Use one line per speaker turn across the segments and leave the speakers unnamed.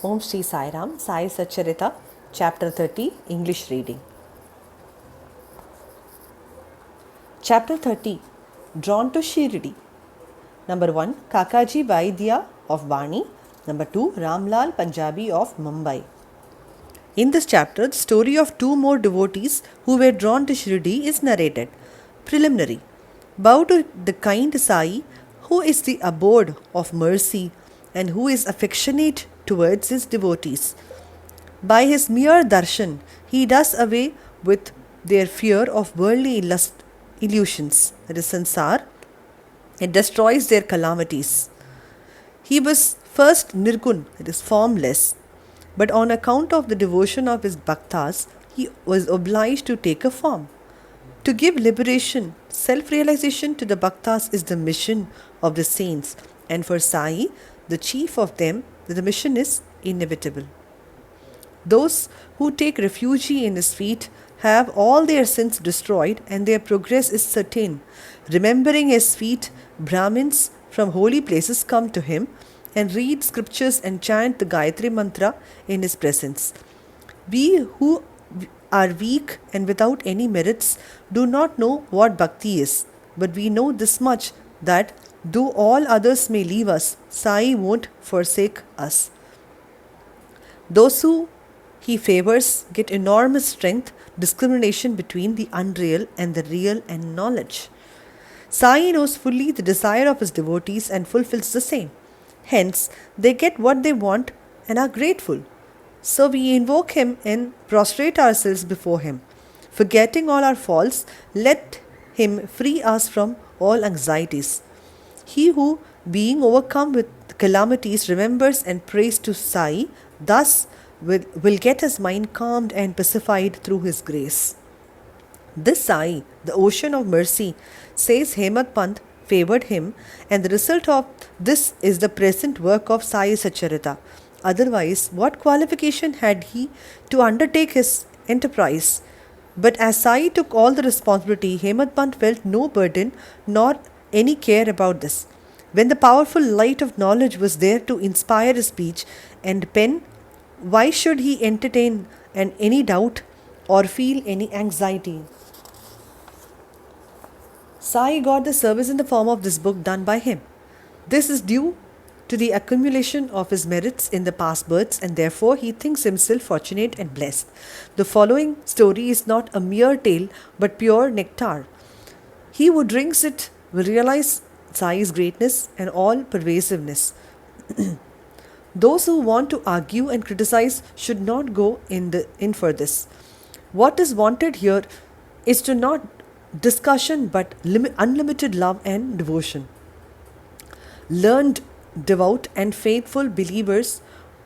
Om Shri Sai Ram, Sai Satcharitha, Chapter 30, English reading. Chapter 30, Drawn to Shirdi. Number 1, Kakaji Vaidya of Bani. Number 2, Ramlal Punjabi of Mumbai. In this chapter, the story of two more devotees who were drawn to Shirdi is narrated. Preliminary. Bow to the kind Sai, who is the abode of mercy and who is affectionate towards his devotees. By his mere darshan, he does away with their fear of worldly illusions, that is sansar, and destroys their calamities. He was first nirgun, that is formless, but on account of the devotion of his bhaktas, he was obliged to take a form. To give liberation, self-realization to the bhaktas is the mission of the saints, and for Sai, the chief of them, the mission is inevitable. Those who take refuge in his feet have all their sins destroyed and their progress is certain. Remembering his feet, Brahmins from holy places come to him and read scriptures and chant the Gayatri mantra in his presence. We who are weak and without any merits do not know what bhakti is, but we know this much, that though all others may leave us, Sai won't forsake us. Those who he favors get enormous strength, discrimination between the unreal and the real, and knowledge. Sai knows fully the desire of his devotees and fulfills the same. Hence, they get what they want and are grateful. So we invoke him and prostrate ourselves before him. Forgetting all our faults, let him free us from all anxieties. He who, being overcome with calamities, remembers and prays to Sai, thus will get his mind calmed and pacified through his grace. This Sai, the ocean of mercy, says Hemad Pant favored him, and the result of this is the present work of Sai Satcharitha. Otherwise, what qualification had he to undertake his enterprise? But as Sai took all the responsibility, Hemad Pant felt no burden nor any care about this. When the powerful light of knowledge was there to inspire his speech and pen, why should he entertain any doubt or feel any anxiety? Sai got the service in the form of this book done by him. This is due to the accumulation of his merits in the past births, and therefore he thinks himself fortunate and blessed. The following story is not a mere tale but pure nectar. He who drinks it will realize Sai's greatness and all pervasiveness. Those who want to argue and criticize should not go in for this. What is wanted here is to not discussion but unlimited love and devotion. Learned, devout and faithful believers,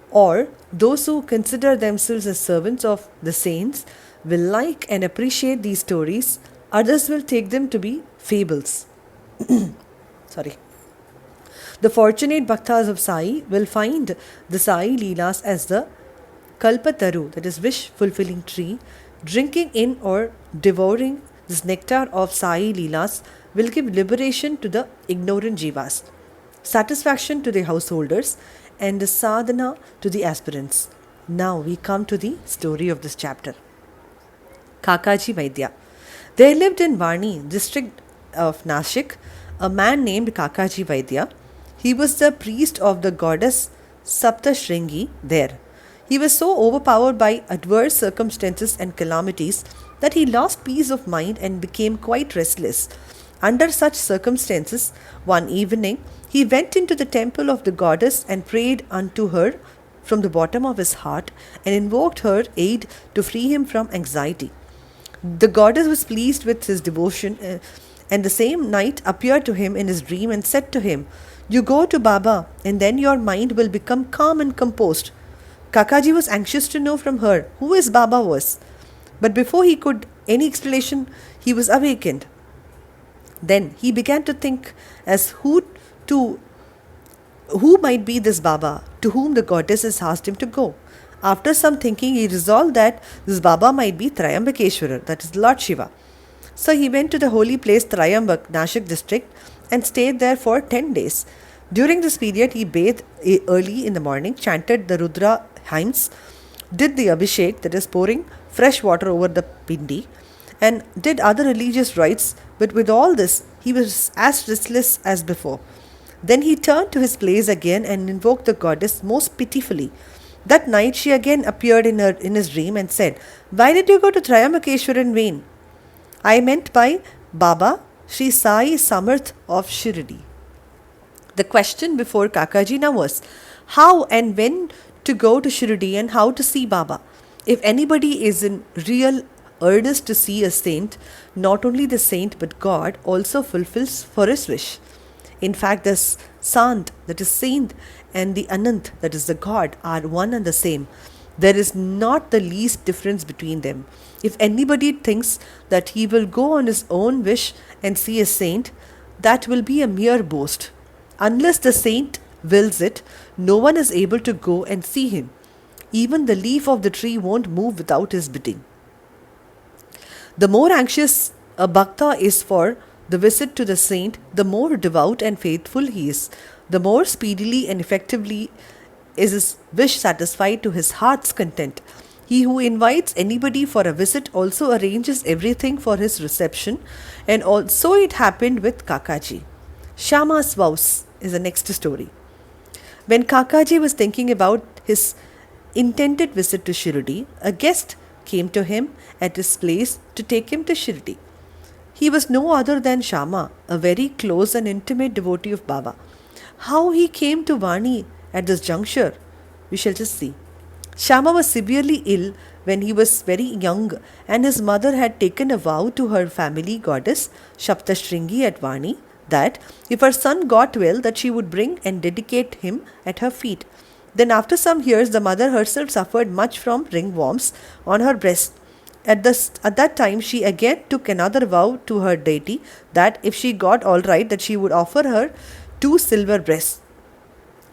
or those who consider themselves as servants of the saints, will like and appreciate these stories. Others will take them to be fables. The fortunate bhaktas of Sai will find the Sai Leelas as the Kalpataru, that is wish-fulfilling tree. Drinking in or devouring this nectar of Sai Leelas will give liberation to the ignorant jivas, satisfaction to the householders, and sadhana to the aspirants. Now we come to the story of this chapter. Kakaji Vaidya. There lived in Varni, district of Nashik, a man named Kakaji Vaidya. He was the priest of the goddess Saptashringi there. He was so overpowered by adverse circumstances and calamities that he lost peace of mind and became quite restless. Under such circumstances, one evening, he went into the temple of the goddess and prayed unto her from the bottom of his heart and invoked her aid to free him from anxiety. The goddess was pleased with his devotion and the same night appeared to him in his dream and said to him, "You go to Baba and then your mind will become calm and composed." Kakaji was anxious to know from her who his Baba was. But before he could any explanation, he was awakened. Then he began to think as who might be this Baba to whom the goddess has asked him to go. After some thinking, he resolved that this Baba might be Trayambakeshwarar, that is Lord Shiva. So he went to the holy place Trayambak, Nashik district, and stayed there for 10 days. During this period, he bathed early in the morning, chanted the Rudra hymns, did the Abhishek, that is pouring fresh water over the pindi, and did other religious rites, but with all this, he was as restless as before. Then he turned to his place again and invoked the goddess most pitifully. That night she again appeared in his dream and said, "Why did you go to Trayambakeshwar in vain? I meant by Baba Sri Sai Samarth of Shirdi." The question before Kakaji now was how and when to go to Shirdi and how to see Baba. If anybody is in real earnest to see a saint, not only the saint but God also fulfills for his wish. In fact, the Sant, that is saint, and the Anant, that is the God, are one and the same. There is not the least difference between them. If anybody thinks that he will go on his own wish and see a saint, that will be a mere boast. Unless the saint wills it, no one is able to go and see him. Even the leaf of the tree won't move without his bidding. The more anxious a bhakta is for the visit to the saint, the more devout and faithful he is, the more speedily and effectively is his wish satisfied to his heart's content. He who invites anybody for a visit also arranges everything for his reception, and so it happened with Kakaji. Shama's vows is the next story. When Kakaji was thinking about his intended visit to Shirdi, a guest came to him at his place to take him to Shirdi. He was no other than Shama, a very close and intimate devotee of Baba. How he came to Vani at this juncture, we shall just see. Shama was severely ill when he was very young, and his mother had taken a vow to her family goddess Saptashringi at Vani that if her son got well, that she would bring and dedicate him at her feet. Then after some years, the mother herself suffered much from ringworms on her breast. At that time, she again took another vow to her deity that if she got all right, that she would offer her 2 silver breasts.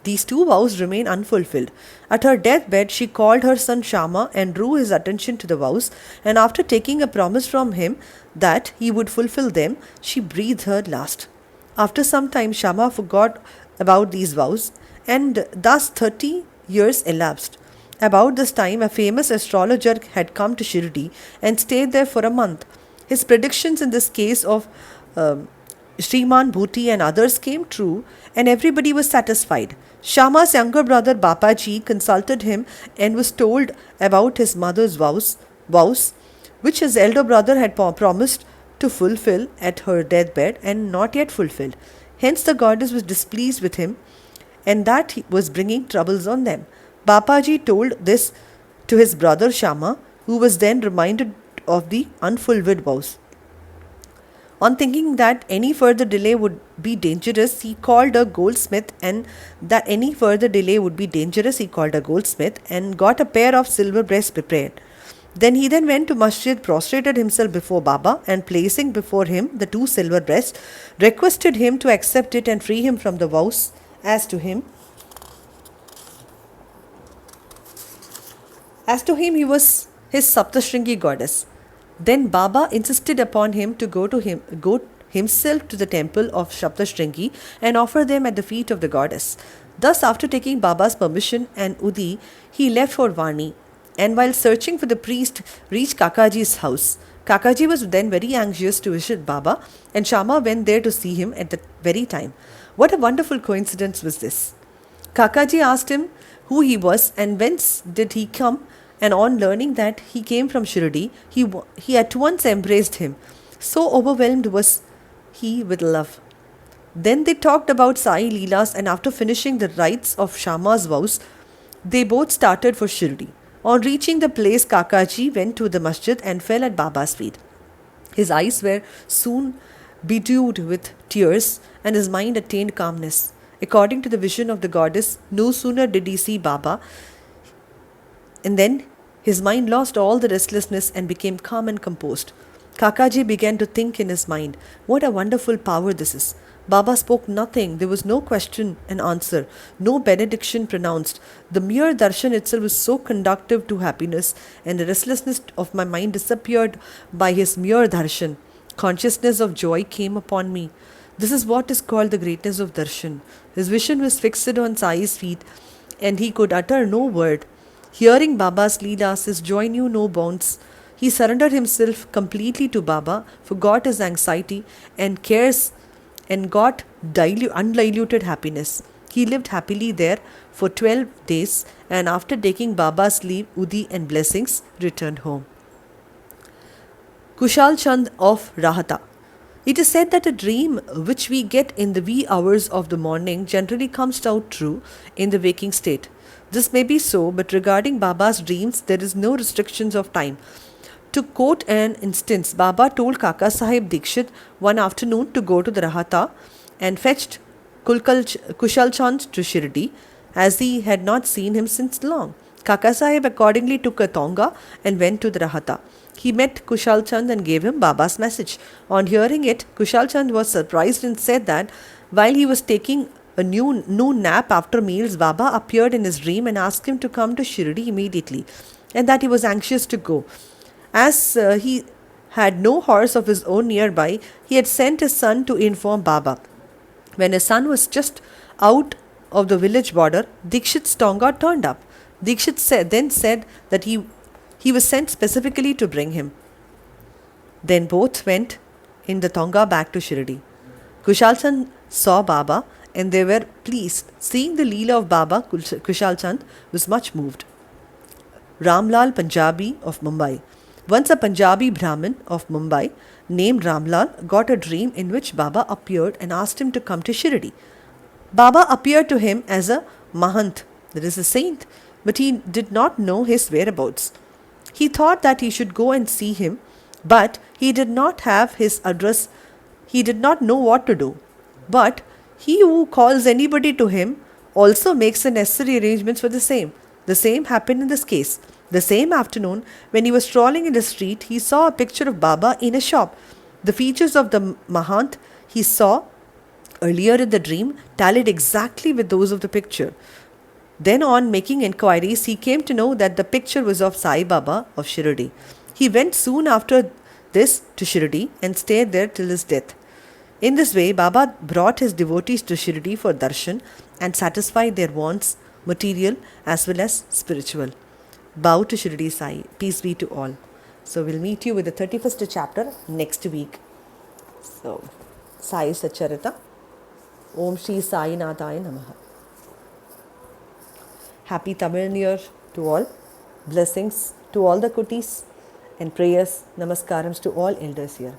These 2 vows remain unfulfilled. At her deathbed, she called her son Shama and drew his attention to the vows, and after taking a promise from him that he would fulfill them, she breathed her last. After some time, Shama forgot about these vows, and thus 30 years elapsed. About this time, a famous astrologer had come to Shirdi and stayed there for a month. His predictions in this case of Sriman Bhuti and others came true, and everybody was satisfied. Shama's younger brother Bapaji consulted him and was told about his mother's vows which his elder brother had promised to fulfill at her deathbed and not yet fulfilled. Hence the goddess was displeased with him, and that he was bringing troubles on them. Bapaji told this to his brother Shama, who was then reminded of the unfulfilled vows. On thinking that any further delay would be dangerous, he called a goldsmith, and got a pair of silver breasts prepared. Then he went to masjid, prostrated himself before Baba, and placing before him the 2 silver breasts, requested him to accept it and free him from the vows. As to him, he was his Saptashringi goddess. Then Baba insisted upon him to go himself to the temple of Saptashringi and offer them at the feet of the goddess. Thus, after taking Baba's permission and Udi, he left for Vani, and while searching for the priest, reached Kakaji's house. Kakaji was then very anxious to visit Baba, and Shama went there to see him at that very time. What a wonderful coincidence was this! Kakaji asked him who he was and whence did he come, and on learning that he came from Shirdi, he at once embraced him. So overwhelmed was he with love. Then they talked about Sai Leelas, and after finishing the rites of Shama's vows, they both started for Shirdi. On reaching the place, Kakaji went to the masjid and fell at Baba's feet. His eyes were soon bedewed with tears, and his mind attained calmness. According to the vision of the goddess, no sooner did he see Baba, and then his mind lost all the restlessness and became calm and composed. Kakaji began to think in his mind, what a wonderful power this is. Baba spoke nothing. There was no question and answer, no benediction pronounced. The mere darshan itself was so conductive to happiness, and the restlessness of my mind disappeared by his mere darshan. Consciousness of joy came upon me. This is what is called the greatness of darshan. His vision was fixed on Sai's feet, and he could utter no word. Hearing Baba's Leelas, his joy knew no bounds. He surrendered himself completely to Baba, forgot his anxiety and cares, and got undiluted happiness. He lived happily there for 12 days, and after taking Baba's leave, Udi and blessings, returned home. Kushal Chand of Rahata. It is said that a dream which we get in the wee hours of the morning generally comes out true in the waking state. This may be so, but regarding Baba's dreams, there is no restrictions of time. To quote an instance, Baba told Kaka Sahib Dikshit one afternoon to go to the Rahata and fetched Kushal Chand to Shirdi, as he had not seen him since long. Kaka Sahib accordingly took a tonga and went to the Rahata. He met Kushal Chand and gave him Baba's message. On hearing it, Kushal Chand was surprised and said that while he was taking a noon nap after meals, Baba appeared in his dream and asked him to come to Shirdi immediately, and that he was anxious to go. As he had no horse of his own nearby, he had sent his son to inform Baba. When his son was just out of the village border, Dikshit's tonga turned up. Dikshit then said that he was sent specifically to bring him. Then both went in the tonga back to Shirdi. Kushal Chand saw Baba and they were pleased. Seeing the Leela of Baba, Kushal Chand was much moved. Ramlal Punjabi of Mumbai. Once a Punjabi Brahmin of Mumbai named Ramlal got a dream in which Baba appeared and asked him to come to Shirdi. Baba appeared to him as a Mahant, that is a saint, but he did not know his whereabouts. He thought that he should go and see him, but he did not have his address. He did not know what to do. But he who calls anybody to him also makes the necessary arrangements for the same. The same happened in this case. The same afternoon, when he was strolling in the street, he saw a picture of Baba in a shop. The features of the Mahant he saw earlier in the dream tallied exactly with those of the picture. Then, on making inquiries, he came to know that the picture was of Sai Baba of Shirdi. He went soon after this to Shirdi and stayed there till his death. In this way, Baba brought his devotees to Shirdi for darshan and satisfied their wants, material as well as spiritual. Bow to Shirdi Sai. Peace be to all. So we'll meet you with the 31st chapter next week. So, Sai Satcharitha. Om Shri Sai Nathaya Namaha. Happy Tamil New Year to all. Blessings to all the kutis and prayers. Namaskarams to all elders here.